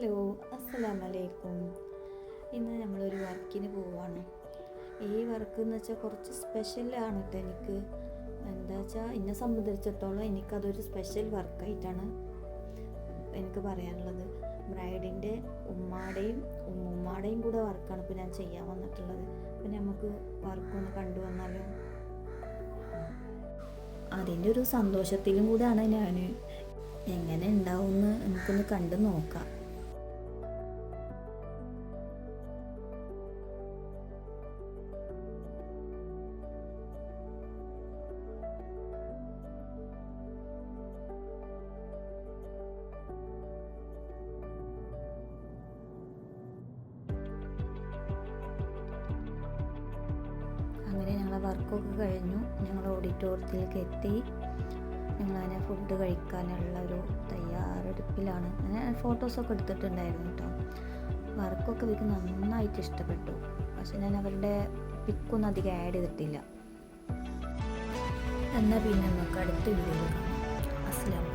Hello, അസ്സലാമലൈക്കും. ഇന്ന് നമ്മളൊരു വർക്കിന് പോവാണ്. ഈ വർക്ക് എന്ന് വെച്ചാൽ കുറച്ച് സ്പെഷ്യലാണ് കേട്ടോ. എനിക്ക് എന്താ വെച്ചാൽ എന്നെ സംബന്ധിച്ചിടത്തോളം എനിക്കതൊരു സ്പെഷ്യൽ വർക്കായിട്ടാണ് എനിക്ക് പറയാനുള്ളത്. ബ്രൈഡിൻ്റെ ഉമ്മാടെയും ഉമ്മുമ്മാടെയും കൂടെ വർക്കാണ് ഇപ്പോൾ ഞാൻ ചെയ്യാൻ വന്നിട്ടുള്ളത്. അപ്പം നമുക്ക് വർക്കൊന്ന് കണ്ടുവന്നാലോ. അതിൻ്റെ ഒരു സന്തോഷത്തിലും കൂടെയാണ് ഞാൻ എങ്ങനെ ഉണ്ടാവുമെന്ന് നമുക്കൊന്ന് കണ്ടു നോക്കാം. അങ്ങനെ ഞങ്ങളെ വർക്കൊക്കെ കഴിഞ്ഞു. ഞങ്ങൾ ഓഡിറ്റോറിയത്തിലേക്ക് എത്തി. ഞങ്ങളതിനെ ഫുഡ് കഴിക്കാനുള്ള ഒരു തയ്യാറെടുപ്പിലാണ്. ഞാൻ ഫോട്ടോസൊക്കെ എടുത്തിട്ടുണ്ടായിരുന്നു കേട്ടോ. വർക്കൊക്കെ എനിക്ക് നന്നായിട്ട് ഇഷ്ടപ്പെട്ടു. പക്ഷെ ഞാൻ അവരുടെ പിക്കൊന്നും അധികം ആഡ് ചെയ്തിട്ടില്ല. എന്നാൽ പിന്നെ നമുക്ക് അടുത്ത വീഡിയോയിൽ കാണാം. അസ്സലാമു